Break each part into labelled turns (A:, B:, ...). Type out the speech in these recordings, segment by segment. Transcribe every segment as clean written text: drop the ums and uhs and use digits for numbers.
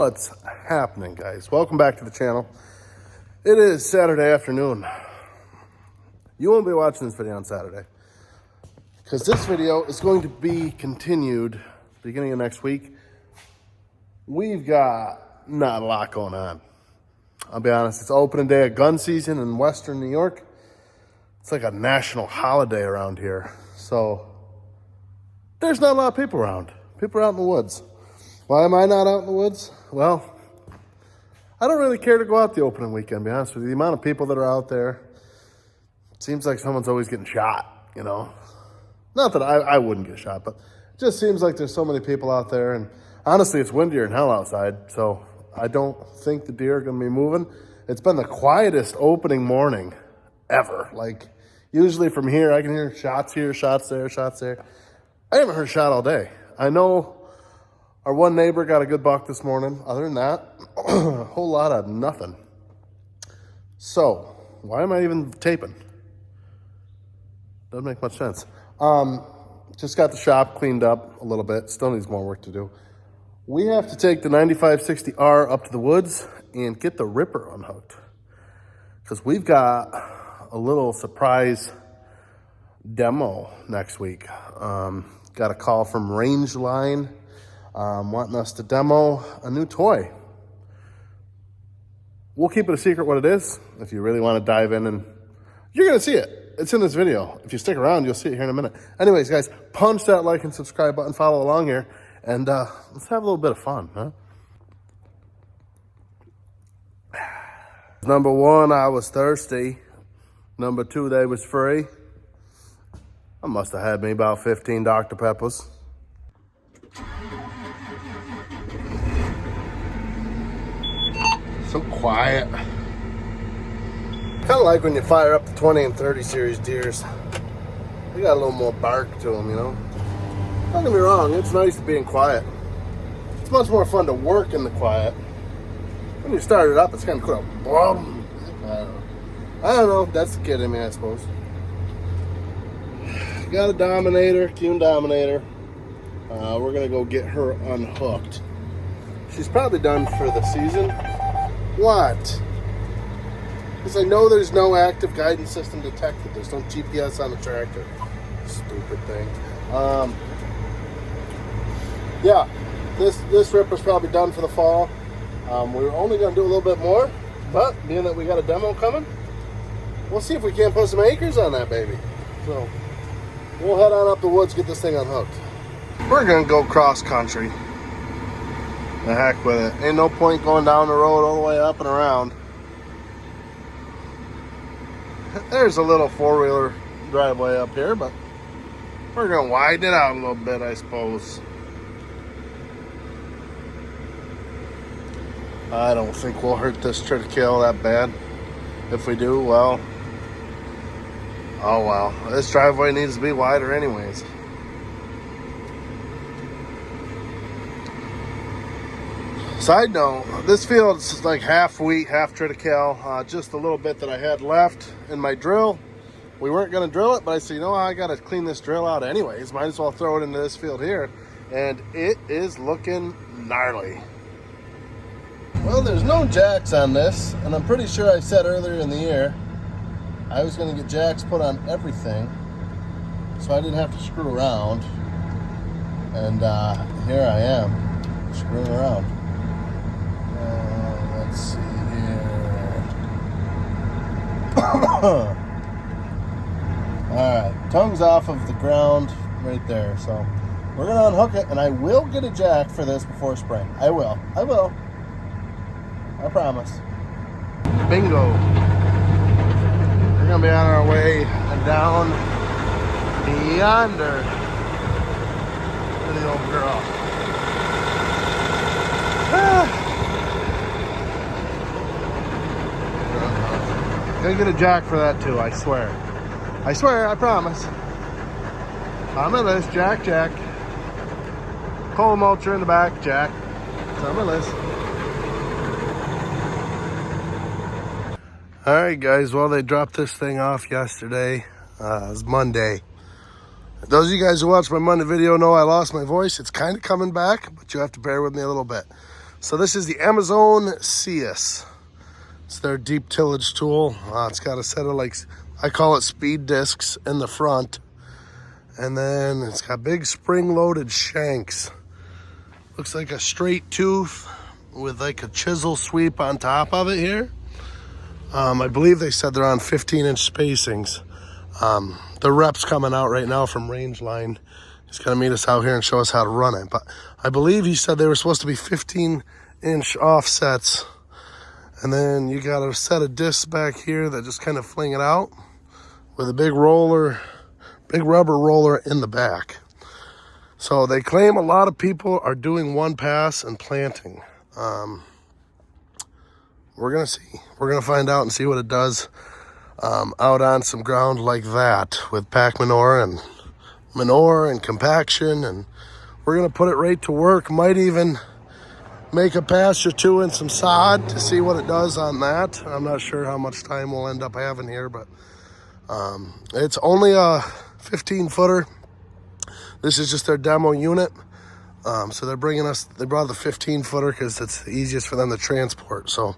A: What's happening, guys? Welcome back to the channel. It is Saturday afternoon. You won't be watching this video on Saturday because this video is going to be continued beginning of next week. We've got not a lot going on. I'll be honest, it's opening day of gun season in Western New York. It's like a national holiday around here. So there's not a lot of people around. People are out in the woods. Why am I not out in the woods? Well, I don't really care to go out the opening weekend, to be honest with you. The amount of people that are out there, it seems like someone's always getting shot, you know. Not that I wouldn't get shot, but it just seems like there's so many people out there. And honestly, it's windier than hell outside, so I don't think the deer are going to be moving. It's been the quietest opening morning ever. Like, usually from here, I can hear shots here, shots there, shots there. I haven't heard a shot all day. I know our one neighbor got a good buck this morning. Other than that, a whole lot of nothing. So, why am I even taping? Doesn't make much sense. Just got the shop cleaned up a little bit. Still needs more work to do. We have to take the 9560R up to the woods and get the ripper unhooked. Because we've got a little surprise demo next week. Got a call from Range Line wanting us to demo a new toy. We'll keep it a secret what it is. If you really want to dive in, and you're going to see it. It's in this video. If you stick around, you'll see it here in a minute. Anyways, guys, punch that like and subscribe button. Follow along here. And let's have a little bit of fun, huh? Number one, I was thirsty. Number two, they was free. I must have had me about 15 Dr. Peppers. So quiet. Kind of like when you fire up the 20 and 30 series deers. They got a little more bark to them, you know. Don't get me wrong, it's nice to be in quiet. It's much more fun to work in the quiet. When you start it up, it's kind of cool. I don't know. That's the kid in me, I suppose. Got a Dominator, Kuhn Dominator. We're gonna go get her unhooked. She's probably done for the season. What? Because I know there's no active guidance system detected. There's no GPS on the tractor. Stupid thing. Yeah, this ripper's probably done for the fall. We're only gonna do a little bit more, but being that we got a demo coming, we'll see if we can't put some acres on that baby. So we'll head on up the woods, get this thing unhooked. We're gonna go cross country. The heck with it. Ain't no point going down the road all the way up and around. There's a little four-wheeler driveway up here, but we're gonna widen it out a little bit, I suppose. I don't think we'll hurt this triticale that bad. If we do, well, oh well. This driveway needs to be wider anyways. Side note, this field's like half wheat, half triticale. Just a little bit that I had left in my drill. We weren't going to drill it, but I said, you know, I got to clean this drill out anyways. Might as well throw it into this field here. And it is looking gnarly. Well, there's no jacks on this, and I'm pretty sure I said earlier in the year I was going to get jacks put on everything, so I didn't have to screw around. And here I am, screwing around. Let's see here. Alright, tongue's off of the ground right there, so we're going to unhook it, and I will get a jack for this before spring. I will. I promise. Bingo. We're going to be on our way down yonder to the old girl. Gonna get a jack for that too, I swear. I promise. On my list, jack. Coal mulcher in the back, jack. It's on my list. Alright guys, well they dropped this thing off yesterday. It was Monday. Those of you guys who watched my Monday video know I lost my voice. It's kind of coming back, but you have to bear with me a little bit. So this is the Amazon CEUS. It's their deep tillage tool. It's got a set of, like, I call it speed discs in the front. And then it's got big spring-loaded shanks. Looks like a straight tooth with like a chisel sweep on top of it here. I believe they said they're on 15-inch spacings. The rep's coming out right now from Rangeline. He's gonna meet us out here and show us how to run it. But I believe he said they were supposed to be 15-inch offsets. And then you got a set of discs back here that just kind of fling it out with a big roller, big rubber roller in the back. So they claim a lot of people are doing one pass and planting. We're gonna see. We're gonna find out and see what it does out on some ground like that with pack manure and compaction, and we're gonna put it right to work. Might even make a pass or two in some sod to see what it does on that. I'm not sure how much time we'll end up having here, but it's only a 15-footer. This is just their demo unit. So they brought the 15-footer because it's the easiest for them to transport. So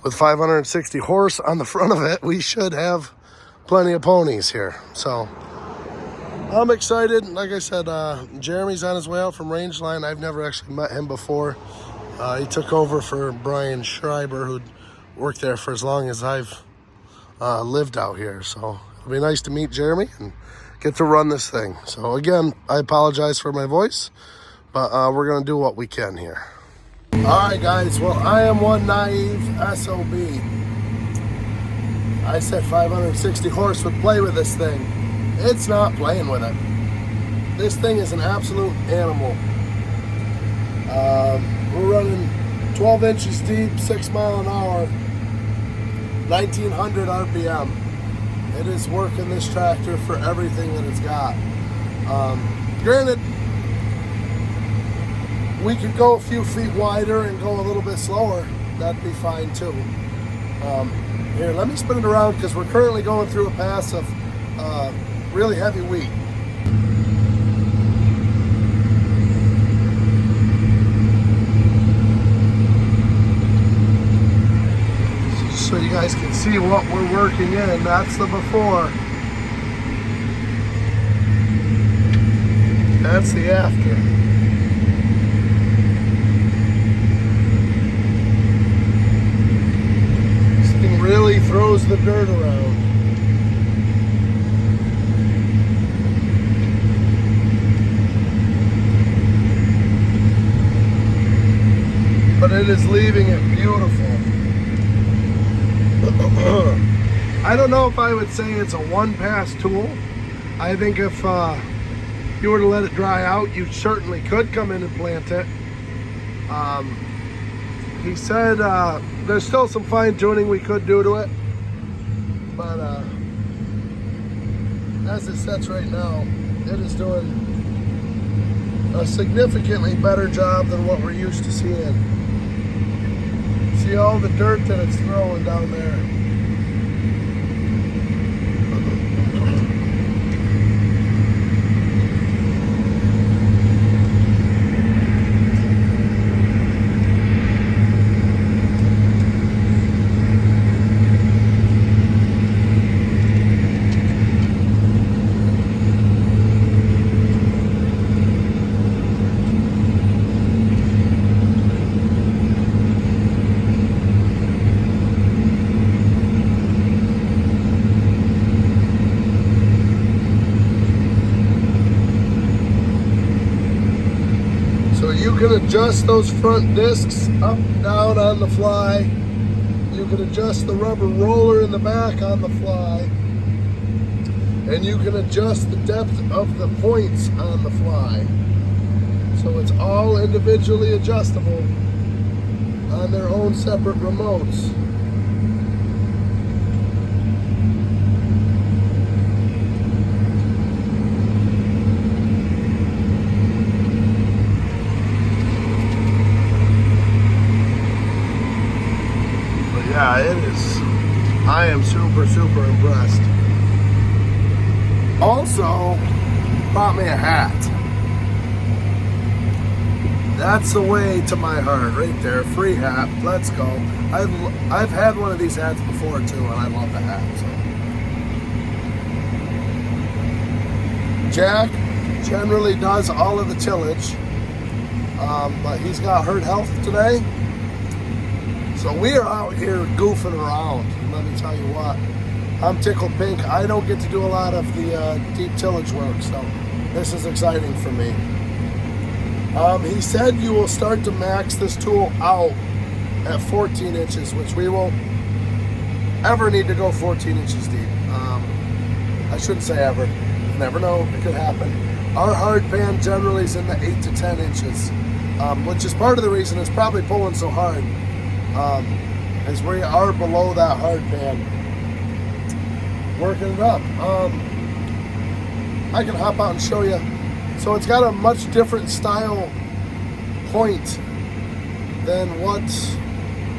A: with 560 horse on the front of it, we should have plenty of ponies here. So I'm excited. Like I said, Jeremy's on his way out from Rangeline. I've never actually met him before. He took over for Brian Schreiber, who'd worked there for as long as I've lived out here. So it'll be nice to meet Jeremy and get to run this thing. So again, I apologize for my voice, but we're gonna do what we can here. All right, guys, well, I am one naive SOB. I said 560 horse would play with this thing. It's not playing with it. This thing is an absolute animal. We're running 12 inches deep, 6 miles an hour, 1900 RPM. It is working this tractor for everything that it's got. Granted, we could go a few feet wider and go a little bit slower. That'd be fine too. Here, let me spin it around because we're currently going through a pass of really heavy wheat. So you guys can see what we're working in. That's the before. That's the after. This thing really throws the dirt around. But it is leaving it beautiful. I don't know if I would say it's a one-pass tool. I think if you were to let it dry out, you certainly could come in and plant it. He said there's still some fine-tuning we could do to it, but as it sets right now, it is doing a significantly better job than what we're used to seeing. See all the dirt that it's throwing down there. You can adjust those front discs up and down on the fly. You can adjust the rubber roller in the back on the fly. And you can adjust the depth of the points on the fly. So it's all individually adjustable on their own separate remotes. Yeah, it is. I am super impressed. Also, bought me a hat. That's the way to my heart, right there. Free hat. Let's go. I've had one of these hats before too, and I love the hat. So. Jack generally does all of the tillage, but he's got hurt health today. So we are out here goofing around. Let me tell you what. I'm tickled pink. I don't get to do a lot of the deep tillage work, so this is exciting for me. He said you will start to max this tool out at 14 inches, which we won't ever need to go 14 inches deep. I shouldn't say ever. You never know, it could happen. Our hard pan generally is in the 8 to 10 inches, which is part of the reason it's probably pulling so hard, is we are below that hard pan, working it up. I can hop out and show you. So it's got a much different style point than what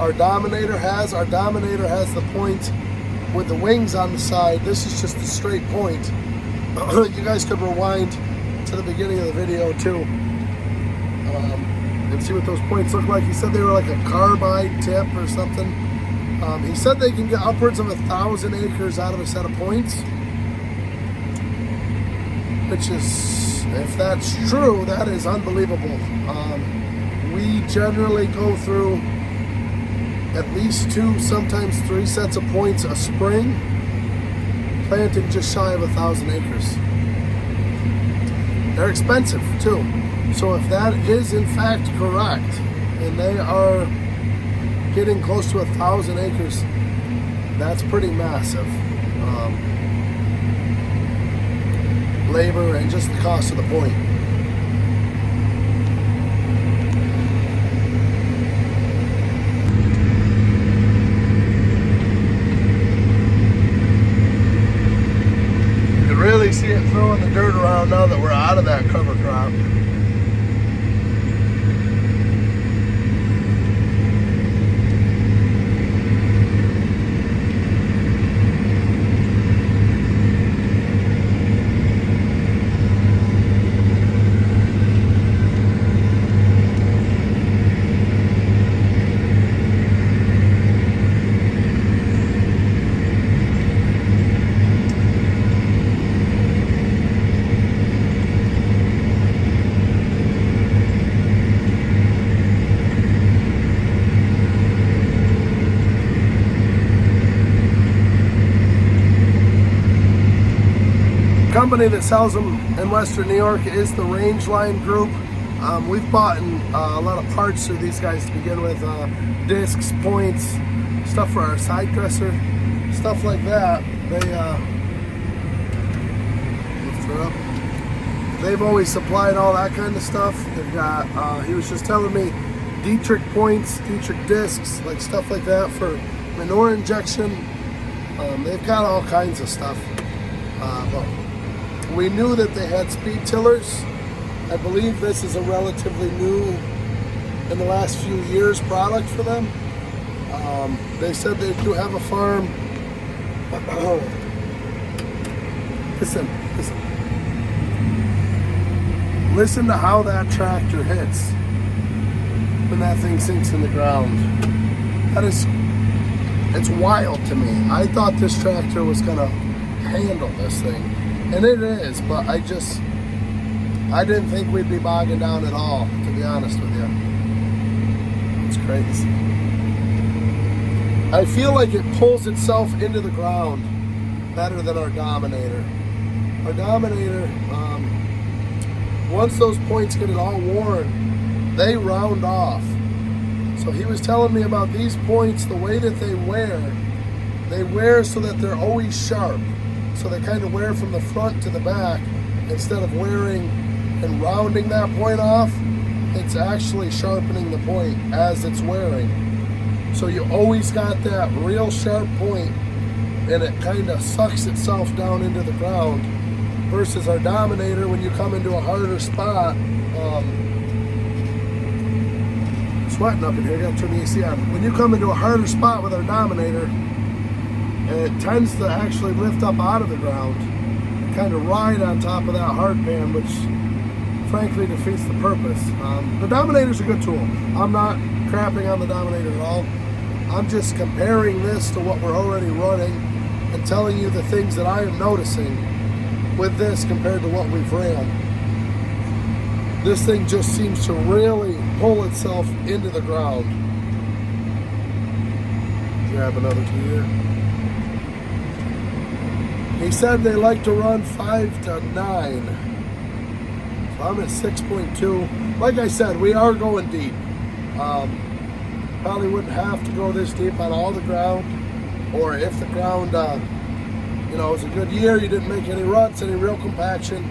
A: our Dominator has. Our Dominator has the point with the wings on the side. This is just a straight point. You guys could rewind to the beginning of the video too, and see what those points look like. He said they were like a carbide tip or something. He said they can get upwards of 1,000 acres out of a set of points, which is, if that's true, that is unbelievable. We generally go through at least 2, sometimes 3 sets of points a spring, planting just shy of 1,000 acres. They're expensive too. So if that is in fact correct, and they are getting close to 1,000 acres, that's pretty massive. Labor and just the cost of the point. You can really see it throwing the dirt around now that we're out of that cover crop. Company that sells them in Western New York is the Rangeline Group. We've bought a lot of parts through these guys to begin with, discs, points, stuff for our side dresser, stuff like that. They've always supplied all that kind of stuff. They've got, he was just telling me, Dietrich points, Dietrich discs, like stuff like that for manure injection. They've got all kinds of stuff. But we knew that they had speed tillers. I believe this is a relatively new, in the last few years, product for them. They said they do have a farm. Listen to how that tractor hits when that thing sinks in the ground. It's wild to me. I thought this tractor was gonna handle this thing, and it is, but I didn't think we'd be bogging down at all, to be honest with you. It's crazy. I feel like it pulls itself into the ground better than our Dominator. Our Dominator, once those points get it all worn, they round off. So he was telling me about these points, the way that they wear so that they're always sharp. So they kind of wear from the front to the back. Instead of wearing and rounding that point off, it's actually sharpening the point as it's wearing. So you always got that real sharp point, and it kind of sucks itself down into the ground. Versus our Dominator, when you come into a harder spot, sweating up in here, gotta turn the AC on. When you come into a harder spot with our Dominator, it tends to actually lift up out of the ground, kind of ride on top of that hard pan, which frankly defeats the purpose. The Dominator's a good tool. I'm not crapping on the Dominator at all. I'm just comparing this to what we're already running and telling you the things that I am noticing with this compared to what we've ran. This thing just seems to really pull itself into the ground. Grab another gear. He said they like to run 5 to 9. So I'm at 6.2. Like I said, we are going deep. Probably wouldn't have to go this deep on all the ground, or if the ground, you know, was a good year, you didn't make any ruts, any real compaction,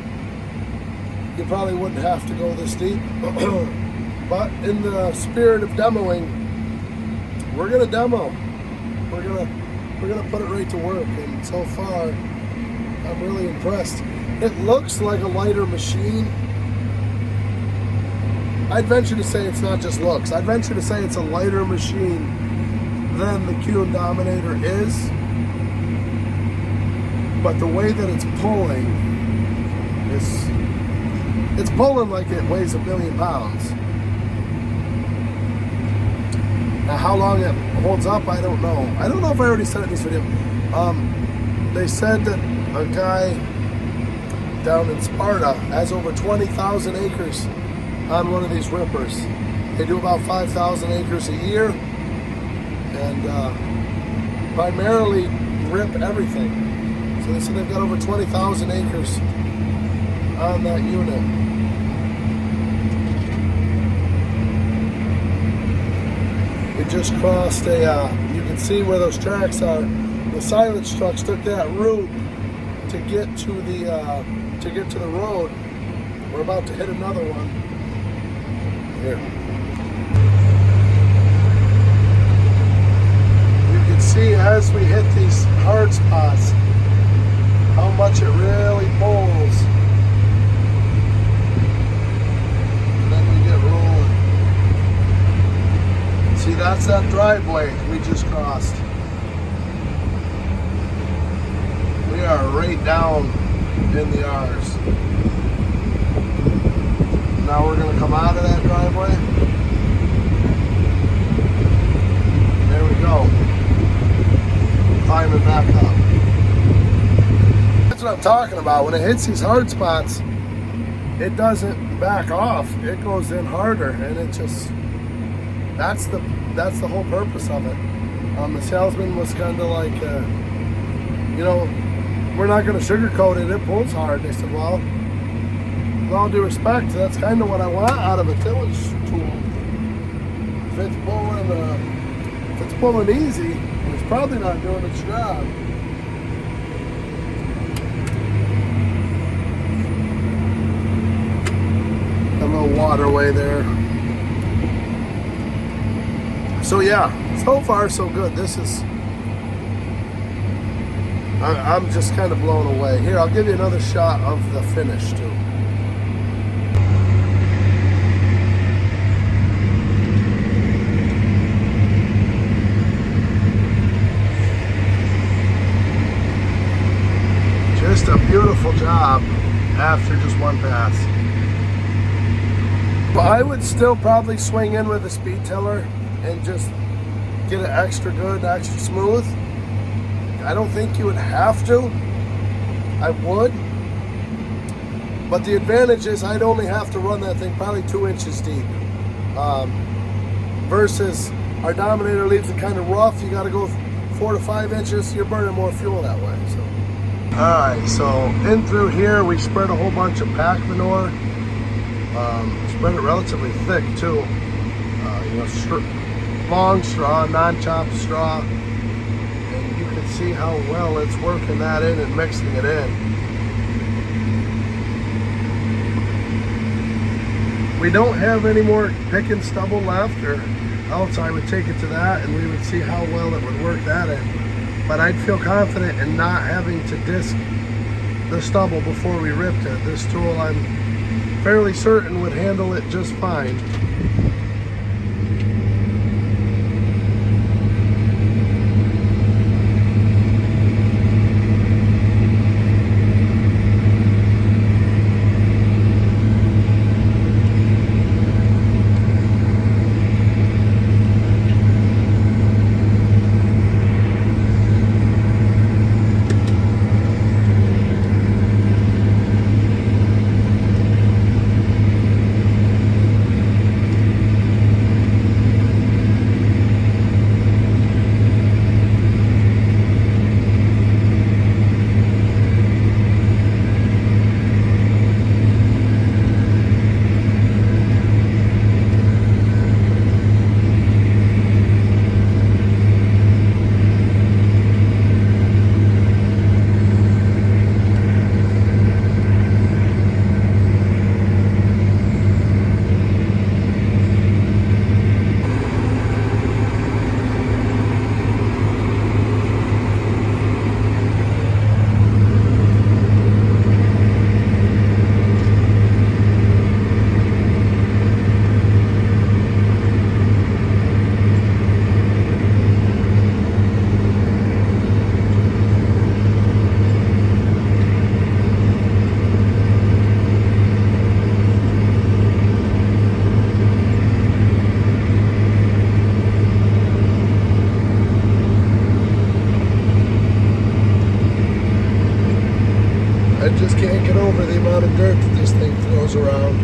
A: you probably wouldn't have to go this deep. But in the spirit of demoing, we're gonna demo. We're gonna put it right to work, and so far, I'm really impressed. It looks like a lighter machine. I'd venture to say it's not just looks. I'd venture to say it's a lighter machine than the Kuhn Dominator is. But the way that it's pulling, it's pulling like it weighs 1 million pounds. Now how long it holds up, I don't know. I don't know if I already said it in this video. They said that a guy down in Sparta has over 20,000 acres on one of these rippers. They do about 5,000 acres a year, and primarily rip everything. So they said they've got over 20,000 acres on that unit. We just crossed a, you can see where those tracks are. The silage trucks took that route to get to the road. We're about to hit another one. Here. You can see as we hit these hard spots how much it really pulls. And then we get rolling. See, that's that driveway we just crossed. We are right down in the R's. Now we're going to come out of that driveway. There we go. Climbing back up. That's what I'm talking about. When it hits these hard spots, it doesn't back off. It goes in harder, and it just, that's the whole purpose of it. The salesman was kind of like, you know, we're not going to sugarcoat it. It pulls hard. They said, well, with all due respect, that's kind of what I want out of a tillage tool. If it's pulling easy, it's probably not doing its job. A little waterway there. So yeah, so far so good. This is, I'm just kind of blown away. Here, I'll give you another shot of the finish too. Just a beautiful job after just one pass. But I would still probably swing in with a speed tiller and just get it extra good, extra smooth. I don't think you would have to. I would. But the advantage is I'd only have to run that thing probably 2 inches deep. Versus our Dominator leaves it kind of rough. You got to go 4 to 5 inches. You're burning more fuel that way. So. Alright, so in through here we spread a whole bunch of pack manure. Spread it relatively thick too. You know, long straw, non-chopped straw. And you can see how well it's working that in and mixing it in. We don't have any more pick and stubble left, or else I would take it to that and we would see how well it would work that in. But I'd feel confident in not having to disc the stubble before we ripped it. This tool, I'm fairly certain, would handle it just fine. just can't get over the amount of dirt that this thing throws around.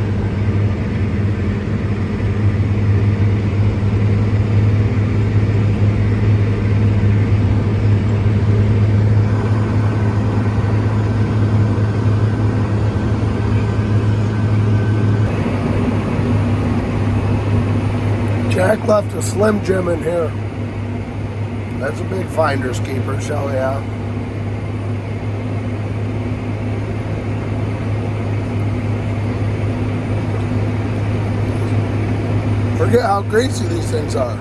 A: Jack left a Slim Jim in here. That's a big finder's keeper, shall we have? Forget how greasy these things are.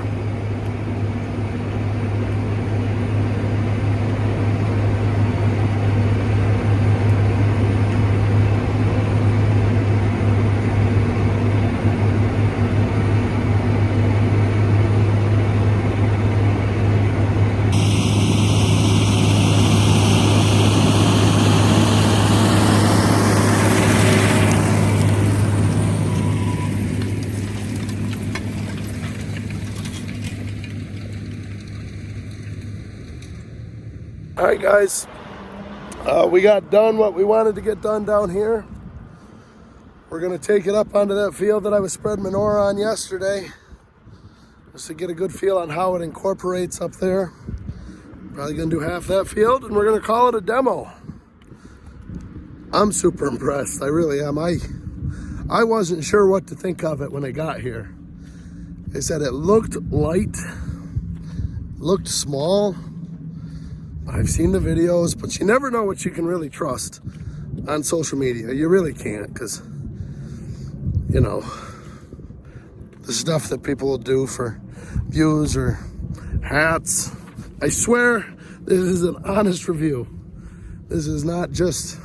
A: All right, guys, we got done what we wanted to get done down here. We're gonna take it up onto that field that I was spreading manure on yesterday, just to get a good feel on how it incorporates up there. Probably gonna do half that field, and we're gonna call it a demo. I'm super impressed, I really am. I wasn't sure what to think of it when it got here. They said it looked light, looked small. I've seen the videos, but you never know what you can really trust on social media. You really can't, because, you know, the stuff that people will do for views or hats. I swear this is an honest review. This is not just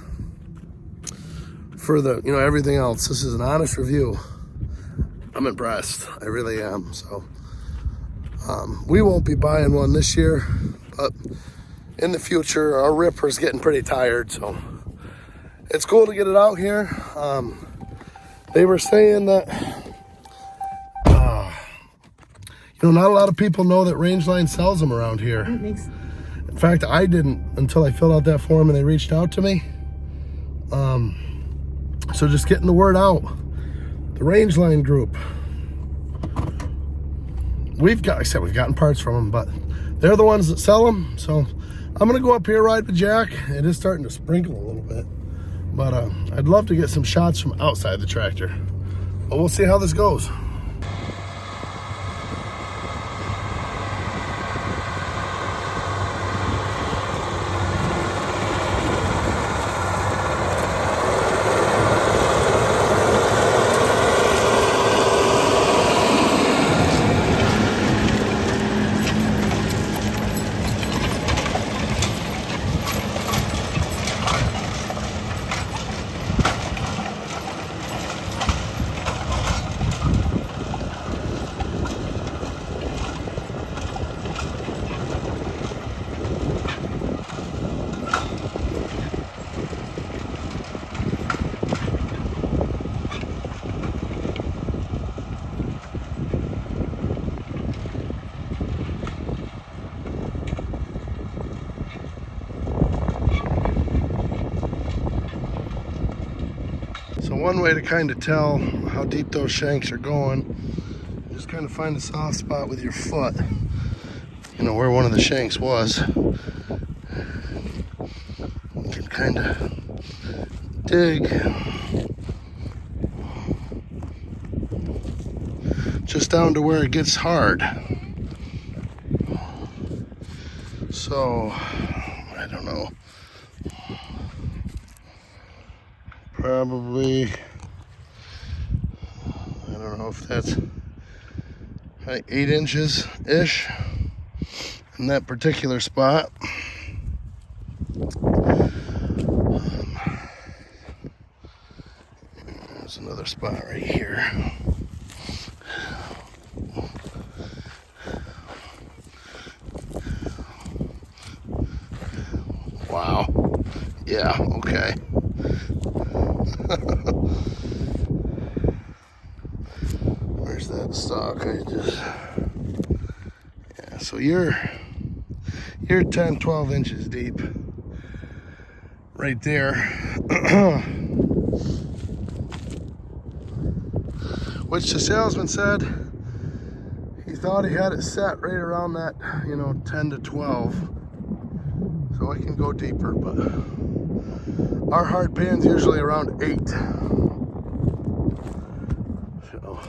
A: for the, you know, everything else. This is an honest review. I'm impressed. I really am. So we won't be buying one this year, but in the future, our ripper's getting pretty tired, so it's cool to get it out here. They were saying that, you know, not a lot of people know that Rangeline sells them around here. In fact, I didn't until I filled out that form and they reached out to me. So just getting the word out. The Rangeline group. We've gotten parts from them, but they're the ones that sell them, so I'm gonna go up here, ride with Jack. It is starting to sprinkle a little bit, but I'd love to get some shots from outside the tractor. But we'll see how this goes. So one way to kind of tell how deep those shanks are going, just kind of find a soft spot with your foot, you know, where one of the shanks was. You can kind of dig just down to where it gets hard. So, I don't know. Probably, I don't know if that's like 8 inches-ish in that particular spot. There's another spot right here. Wow. Yeah, okay. Where's that stalk? Yeah, so you're 10, 12 inches deep right there. Which the salesman said he thought he had it set right around that, 10 to 12. So I can go deeper, but our hard pan's usually around 8. So,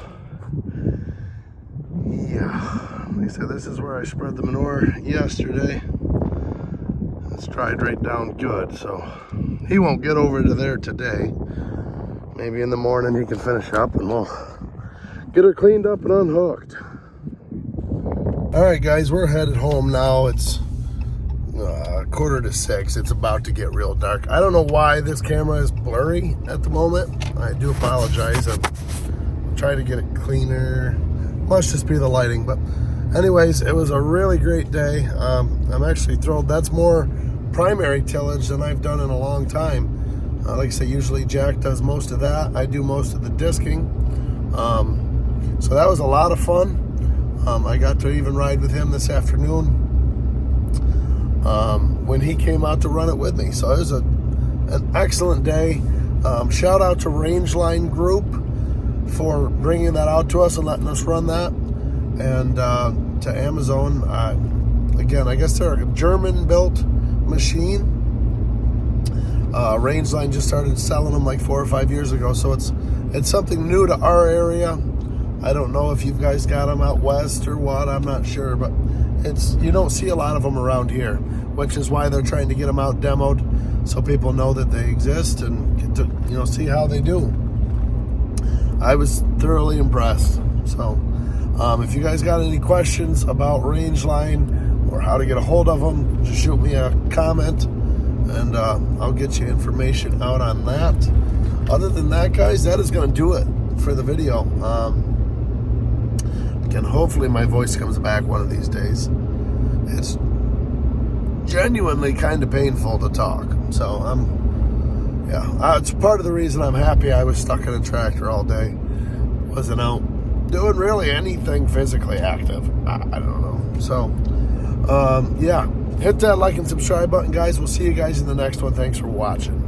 A: yeah, like I said, this is where I spread the manure yesterday. It's dried right down good, so he won't get over to there today. Maybe in the morning he can finish up and we'll get her cleaned up and unhooked. All right, guys, we're headed home now. It's 5:45. It's about to get real dark. I don't know why this camera is blurry at the moment. I do apologize. I'm trying to get it cleaner. Must just be the lighting. But anyways, it was a really great day. I'm actually thrilled. That's more primary tillage than I've done in a long time. Like I say, usually Jack does most of that. I do most of the disking. So that was a lot of fun. I got to even ride with him this afternoon when he came out to run it with me. So it was an excellent day. Shout out to Rangeline Group for bringing that out to us and letting us run that. And to Amazon. Again, I guess they're a German-built machine. Rangeline just started selling them like 4 or 5 years ago. So it's something new to our area. I don't know if you guys got them out west or what, I'm not sure, but you don't see a lot of them around here, which is why they're trying to get them out demoed so people know that they exist and get to, see how they do. I was thoroughly impressed. So if you guys got any questions about Rangeline or how to get a hold of them, just shoot me a comment and I'll get you information out on that. Other than that, guys, that is going to do it for the video. Again, hopefully my voice comes back one of these days. It's genuinely kind of painful to talk. So it's part of the reason I'm happy I was stuck in a tractor all day. Wasn't out doing really anything physically active. I don't know. So, hit that like and subscribe button, guys. We'll see you guys in the next one. Thanks for watching.